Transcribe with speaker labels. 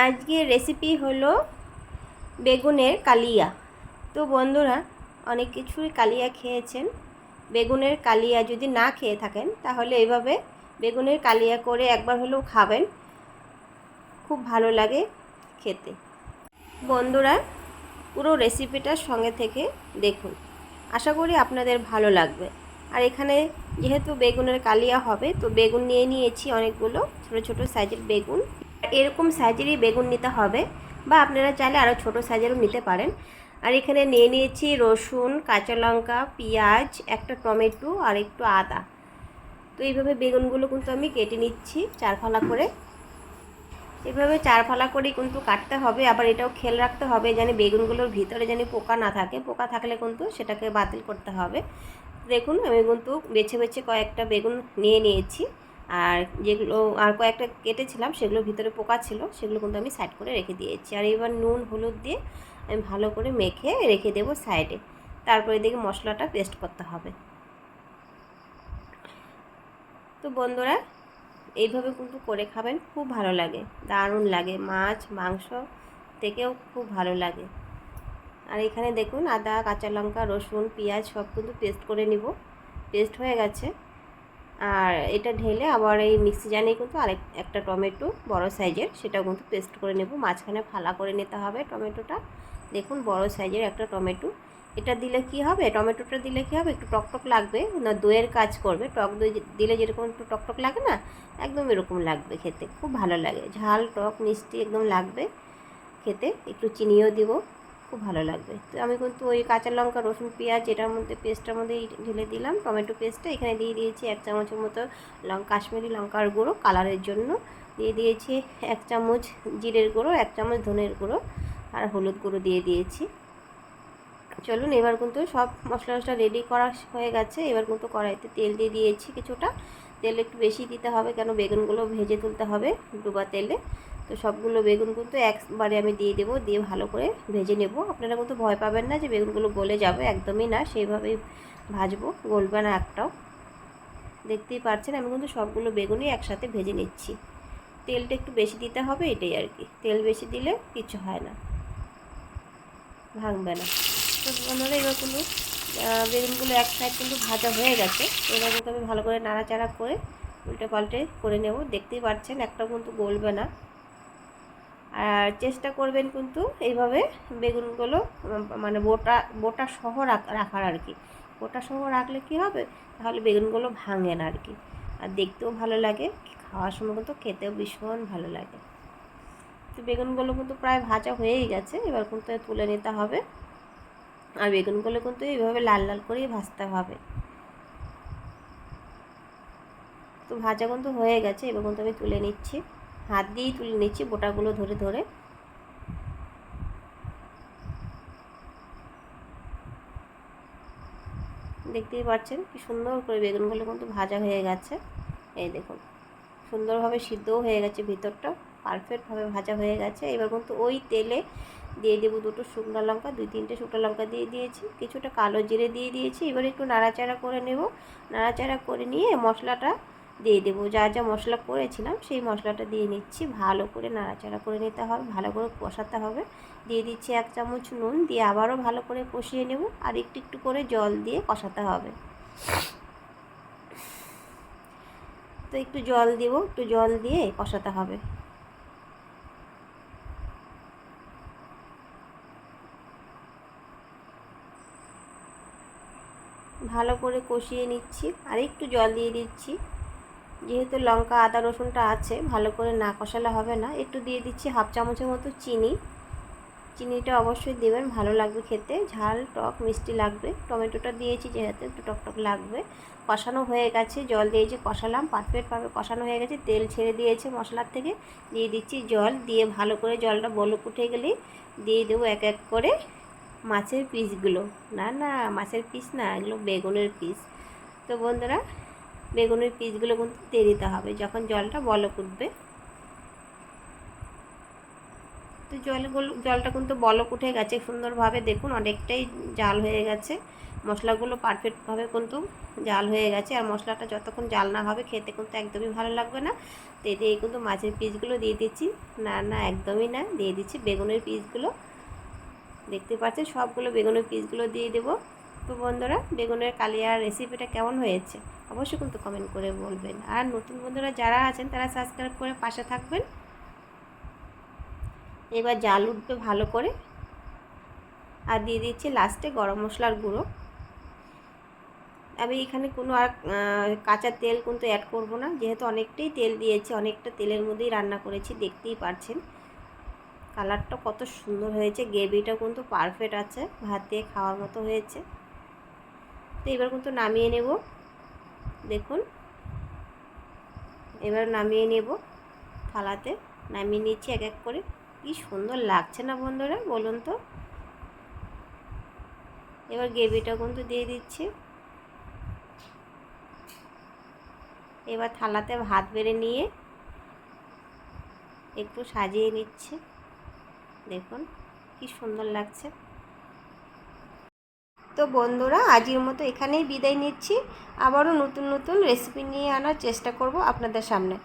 Speaker 1: আজকের রেসিপি হলো বেগুনের কালিয়া। তো বন্ধুরা, অনেক কিছুই কালিয়া খেয়েছেন। বেগুনের কালিয়া যদি না খেয়ে থাকেন তাহলে এইভাবে বেগুনের কালিয়া করে একবার হলেও খাবেন, খুব ভালো লাগে খেতে। বন্ধুরা, পুরো রেসিপিটার সঙ্গে থেকে দেখুন, আশা করি আপনাদের ভালো লাগবে। আর এখানে যেহেতু বেগুনের কালিয়া হবে, তো বেগুন নিয়ে নিয়েছি অনেকগুলো ছোটো ছোটো সাইজের বেগুন। এরকম সাইজেরই বেগুন নিতে হবে, বা আপনারা চাইলে আরও ছোটো সাইজেরও নিতে পারেন। আর এখানে নিয়ে নিয়েছি রসুন, কাঁচা লঙ্কা, পেঁয়াজ, একটা টমেটো আর একটু আদা। তো এইভাবে বেগুনগুলো কিন্তু আমি কেটে নিচ্ছি 4 ফালা করে। এভাবে 4 ফালা করেই কিন্তু কাটতে হবে। আবার এটাও খেয়াল রাখতে হবে যেন বেগুনগুলোর ভিতরে যেন পোকা না থাকে। পোকা থাকলে কিন্তু সেটাকে বাতিল করতে হবে। দেখুন, আমি কিন্তু বেছে বেছে কয়েকটা বেগুন নিয়ে নিয়েছি। আর যেগুলো আর কয়েকটা কেটেছিলাম সেগুলোর ভিতরে পোকা ছিল, সেগুলো কিন্তু আমি সাইড করে রেখে দিয়েছি। আর এবার নুন হলুদ দিয়ে আমি ভালো করে মেখে রেখে দেবো সাইডে। তারপরে দেখি মশলাটা পেস্ট করতে হবে। তো বন্ধুরা, এইভাবে কিন্তু করে খাবেন, খুব ভালো লাগে, দারুণ লাগে, মাছ মাংস থেকেও খুব ভালো লাগে। আর এখানে দেখুন আদা, কাঁচা লঙ্কা, রসুন, পেঁয়াজ সব কিন্তু পেস্ট করে নিব। পেস্ট হয়ে গেছে। আর এটা ঢেলে আবার এই মিক্সি জানে কিন্তু একটা টমেটো বড় সাইজের, সেটাও কিন্তু পেস্ট করে নেব। মাঝখানে ফালা করে নিতে হবে টমেটোটা। দেখুন, বড় সাইজের একটা টমেটো। এটা দিলে কি হবে, টমেটোটা দিলে কি হবে, একটু টকটক লাগবে না, দইয়ের কাজ করবে। টক দই দিলে যেরকম একটু টকটক লাগে না, একদম এরকম লাগবে খেতে, খুব ভালো লাগে। ঝাল টক মিষ্টি একদম লাগবে খেতে। একটু চিনিও দিব, খুব ভালো লাগবে। তো আমি কিন্তু ওই কাঁচা লঙ্কা, রসুন, পেঁয়াজ এটার মধ্যে পেস্টটার মধ্যে ঢেলে দিলাম টমেটো পেস্টটা। এখানে দিয়ে দিয়েছি 1 চামচের মতো কাশ্মীরি লঙ্কার গুঁড়ো কালারের জন্য। দিয়ে দিয়েছি 1 চামচ জিরের গুঁড়ো, 1 চামচ ধনের গুঁড়ো আর হলুদ গুঁড়ো দিয়ে দিয়েছি। চলুন, এবার কিন্তু সব মশলা রেডি করা হয়ে গেছে। এবার কিন্তু কড়াইতে তেল দিয়ে দিয়েছি কিছুটা। তেল একটু বেশি দিতে হবে, কেন বেগুনগুলো ভেজে তুলতে হবে ডুবা তেলে। তো সবগুলো বেগুন কিন্তু একবারে আমি দিয়ে দেবো, দিয়ে ভালো করে ভেজে নেব। আপনারা কিন্তু ভয় পাবেন না যে বেগুনগুলো গলে যাবে, একদমই না, সেইভাবেই ভাজবো, গলবে না একটাও। দেখতেই পাচ্ছেন আমি কিন্তু সবগুলো বেগুনই একসাথে ভেজে নিচ্ছি। তেলটা একটু বেশি দিতে হবে, এটাই আর কি। তেল বেশি দিলে কিছু হয় না, ভাঙবে না। তো বন্ধুরা, এবার কিন্তু বেগুনগুলো এক সাইড কিন্তু ভাজা হয়ে গেছে। এবার কিন্তু আমি ভালো করে নাড়াচাড়া করে উল্টে পাল্টে করে নেব। দেখতেই পাচ্ছেন একটাও কিন্তু গলবে না। আর চেষ্টা করবেন কিন্তু এইভাবে বেগুনগুলো মানে বোটা সহ রাখার আর কি। বোটা সহ রাখলে কি হবে, তাহলে বেগুনগুলো ভাঙে না আর কি। আর দেখতেও ভালো লাগে, খাওয়ার সময় কিন্তু খেতেও ভীষণ ভালো লাগে। তো বেগুনগুলো কিন্তু প্রায় ভাজা হয়েই গেছে, এবার কিন্তু তুলে নিতে হবে। আর বেগুনগুলো কিন্তু এইভাবে লাল লাল করেই ভাজতে হবে। তো ভাজা কিন্তু হয়ে গেছে, এবার কিন্তু আমি তুলে নিচ্ছি, হাত দিয়েই তুলে নিচ্ছি বোটাগুলো ধরে ধরে। দেখতেই পাচ্ছেন কি সুন্দর করে বেগুনগুলো কিন্তু ভাজা হয়ে গেছে। এই দেখুন, সুন্দরভাবে সিদ্ধও হয়ে গেছে, ভিতরটা পারফেক্টভাবে ভাজা হয়ে গেছে। এবার কিন্তু ওই তেলে দিয়ে দেবো 2টো শুকনো লঙ্কা, 2-3টে শুকনো লঙ্কা দিয়ে দিয়েছি, কিছুটা কালো জিরে দিয়ে দিয়েছি। এবার একটু নাড়াচাড়া করে নেব। নাড়াচাড়া করে নিয়ে মশলাটা দিয়ে দেবো, যা যা মশলা করেছিলাম সেই মশলাটা দিয়ে নিচ্ছি। ভালো করে নাড়াচাড়া করে নিতে হবে, ভালো করে কষাতে হবে। দিয়ে দিচ্ছি 1 চামচ নুন, দিয়ে আবারও ভালো করে কষিয়ে নেব। আর একটু একটু করে জল দিয়ে কষাতে হবে। তো একটু জল দিব, একটু জল দিয়ে কষাতে হবে। ভালো করে কষিয়ে নিচ্ছি, আর একটু জল দিয়ে দিচ্ছি। যেহেতু লঙ্কা আদা রসুনটা আছে, ভালো করে না কষালে হবে না। একটু দিয়ে দিচ্ছি 1/2 চামচের মতো চিনি। চিনিটা অবশ্যই দেবেন, ভালো লাগবে খেতে, ঝাল টক মিষ্টি লাগবে। টমেটোটা দিয়েছি যেহেতু একটু টকটক লাগবে। কষানো হয়ে গেছে, জল দিয়েছি, কষালাম, পারফেক্টভাবে কষানো হয়ে গেছে, তেল ছেড়ে দিয়েছে মশলার থেকে। দিয়ে দিচ্ছি জল, দিয়ে ভালো করে জলটা বলক উঠে গেলেই দিয়ে দেবো এক এক করে মাছের পিসগুলো। না না, মাছের পিস না, এগুলো বেগুনের পিস। তো বন্ধুরা, বেগুনের পিসগুলো কিন্তু দিয়ে দিতে হবে যখন জলটা বলক উঠবে। তো জলটা কিন্তু বলক উঠে গেছে সুন্দরভাবে, দেখুন অনেকটাই জাল হয়ে গেছে। মশলাগুলো পারফেক্টভাবে কিন্তু জাল হয়ে গেছে। আর মশলাটা যতক্ষণ জাল না হবে খেতে কিন্তু একদমই ভালো লাগবে না। তো দিয়ে কিন্তু মাছের পিসগুলো দিয়ে দিচ্ছি। না একদমই না, দিয়ে দিচ্ছি বেগুনের পিসগুলো। দেখতে পাচ্ছেন সবগুলো বেগুনের পিসগুলো দিয়ে দেবো। তো বন্ধুরা, বেগুনের কালিয়ার রেসিপিটা কেমন হয়েছে অবশ্যই কিন্তু কমেন্ট করে বলবেন। আর নতুন বন্ধুরা যারা আছেন তারা সাবস্ক্রাইব করে পাশে থাকবেন। এবার জাল উঠবে ভালো করে। আর দিয়ে দিচ্ছি লাস্টে গরম মশলার গুঁড়ো। আমি এখানে কোনো আর কাঁচা তেল কিন্তু অ্যাড করব না, যেহেতু অনেকটাই তেল দিয়েছি, অনেকটা তেলের মধ্যেই রান্না করেছি, দেখতেই পাচ্ছেন কালারটা কত সুন্দর হয়েছে। গ্রেভিটা কিন্তু পারফেক্ট আছে, ভাত দিয়ে খাওয়ার মতো হয়েছে। তো এবার কিন্তু নামিয়ে নেব। দেখুন এবার নামিয়ে নেব, থালাতে নামিয়ে নিচ্ছি এক এক করে। কি সুন্দর লাগছে না বন্ধুরা, বলুন তো। এবার গ্রেভিটা কিন্তু দিয়ে দিচ্ছি। এবার থালাতে ভাত বেড়ে নিয়ে একটু সাজিয়ে নিচ্ছে, দেখুন কি সুন্দর লাগছে। তো বন্ধুরা, আজকের মতো এখানেই বিদায় নিচ্ছি। আবারও নতুন নতুন রেসিপি নিয়ে আনার চেষ্টা করব আপনাদের সামনে।